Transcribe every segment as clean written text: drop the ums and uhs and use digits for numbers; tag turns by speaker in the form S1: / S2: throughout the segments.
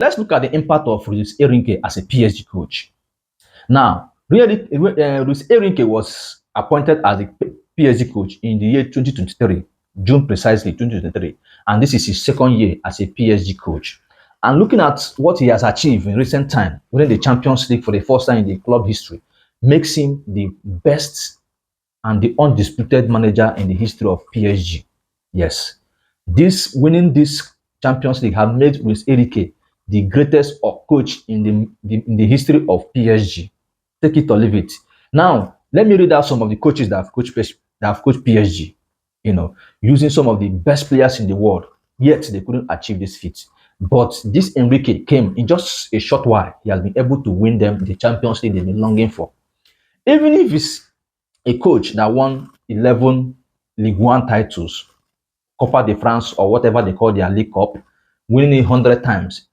S1: Let's look at the impact of Luis Enrique as a PSG coach. Now, really, Luis Enrique was appointed as the PSG coach in the year 2023, June precisely 2023, and this is his second year as a PSG coach. And looking at what he has achieved in recent time, winning the Champions League for the first time in the club history, makes him the best and the undisputed manager in the history of PSG. Yes, this winning this Champions League have made Luis Enrique the greatest coach in the history of PSG. Take it or leave it. Now, let me read out some of the coaches that have coached PSG. Using some of the best players in the world, yet they couldn't achieve this feat. But this Enrique came in just a short while. He has been able to win them the Champions League they've been longing for. Even if it's a coach that won 11 League One titles, Copa de France or whatever they call their League Cup, winning it 100 times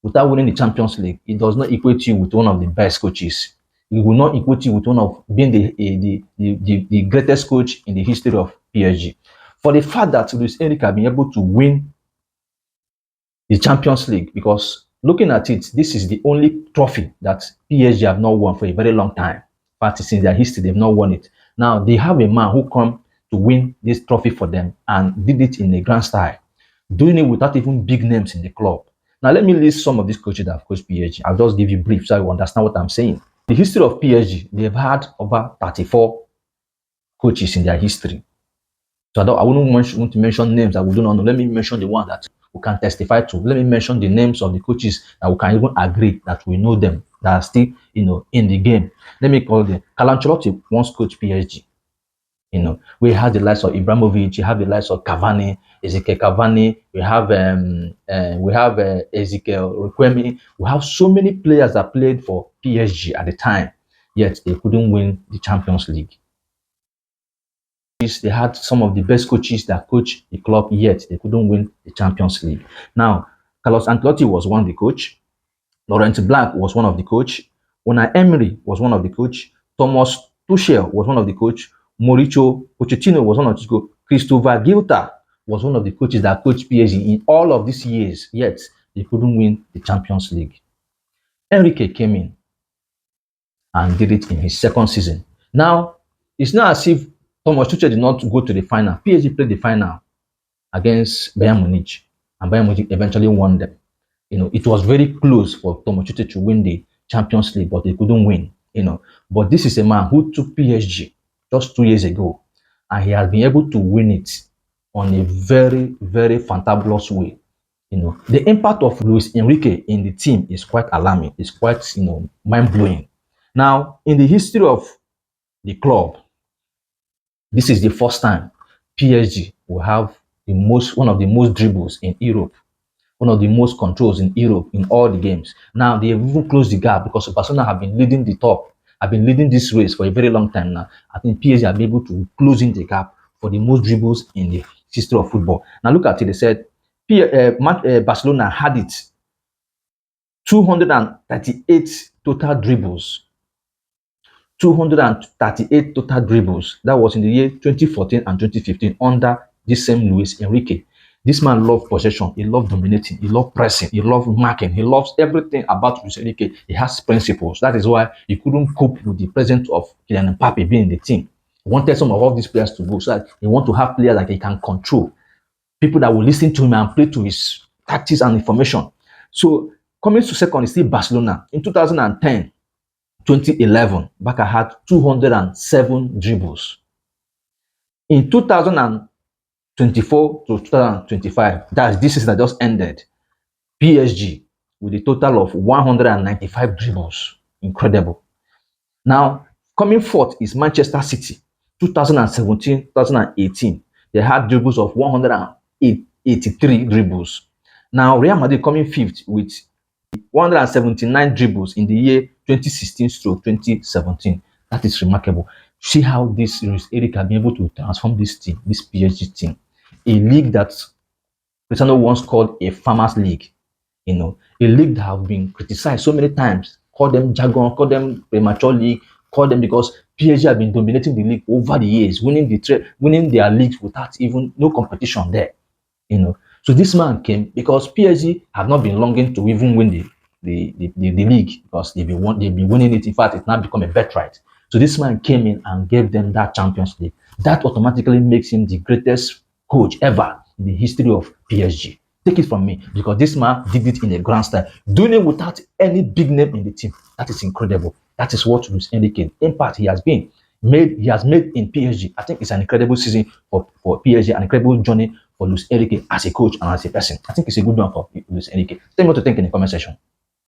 S1: without winning the Champions League, it does not equate you with one of the best coaches. It will not equate you with one of being the greatest coach in the history of PSG. For the fact that Luis Enrique has been able to win the Champions League, because looking at it, this is the only trophy that PSG have not won for a very long time. In fact, since their history, they've not won it. Now, they have a man who come to win this trophy for them and did it in a grand style, doing it without even big names in the club. Now, let me list some of these coaches that have coached PSG. I'll just give you brief so you understand what I'm saying. The history of PSG, they've had over 34 coaches in their history. So I wouldn't want to mention names that we do not know. Let me mention the one that we can testify to. Let me mention the names of the coaches that we can even agree that we know them, that are still, in the game. Let me call them. Carlo Ancelotti once coached PSG. We have the likes of Ibrahimovic, you have the likes of Cavani, Ezekiel Cavani, we have Ezekiel Requemi. We have so many players that played for PSG at the time, yet they couldn't win the Champions League. They had some of the best coaches that coached the club, yet they couldn't win the Champions League. Now, Carlos Ancelotti was one of the coach. Laurent Blanc was one of the coach. Unai Emery was one of the coach. Thomas Tuchel was one of the coach. Mauricio Pochettino was one of the coach. Christopher Gilta was one of the coaches that coached PSG in all of these years, yet they couldn't win the Champions League. Enrique came in and did it in his second season. Now, it's not as if Thomas Tuchel did not go to the final. PSG played the final against Bayern Munich, and Bayern Munich eventually won them. It was very close for Thomas Tuchel to win the Champions League, but they couldn't win. But this is a man who took PSG just 2 years ago, and he has been able to win it on a very, very fantabulous way. The impact of Luis Enrique in the team is quite alarming. It's quite, mind-blowing. Now, in the history of the club, this is the first time PSG will have one of the most dribbles in Europe, one of the most controls in Europe in all the games. Now they have even closed the gap because Barcelona have been leading the top. Have been leading this race for a very long time now. I think PSG have been able to close in the gap for the most dribbles in the history of football. Now look at it. They said Barcelona had it 238 total dribbles. 238 total dribbles. That was in the year 2014 and 2015 under this same Luis Enrique. This man loved possession. He loved dominating. He loved pressing. He loved marking. He loves everything about Luis Enrique. He has principles. That is why he couldn't cope with the presence of Kylian Mbappe being in the team. He wanted some of all these players to go. So that he want to have players that he can control. People that will listen to him and play to his tactics and information. So coming to second is still Barcelona. In 2010, 2011, Barca had 207 dribbles. In 2024 to 2025, that's this season that just ended, PSG with a total of 195 dribbles. Incredible. Now, coming fourth is Manchester City. 2017, 2018, they had dribbles of 183 dribbles. Now, Real Madrid coming fifth with 179 dribbles in the year 2016-2017. That is remarkable. See how this Eric has been able to transform this team, this PSG team, a league that Cristiano once called a farmers league. A league that have been criticized so many times, call them jargon, call them premature league, call them because PSG have been dominating the league over the years, winning their leagues without even no competition there. So this man came because PSG have not been longing to even win the league because they've been winning it. In fact, it's now become a birthright. So this man came in and gave them that Champions League. That automatically makes him the greatest coach ever in the history of PSG. Take it from me, because this man did it in a grand style, doing it without any big name in the team. That is incredible. That is what Luis Enrique impact he has been made. He has made in PSG. I think it's an incredible season for PSG, an incredible journey for Luis Enrique as a coach and as a person. I think it's a good one for Luis Enrique. Tell me what to think in the comment section.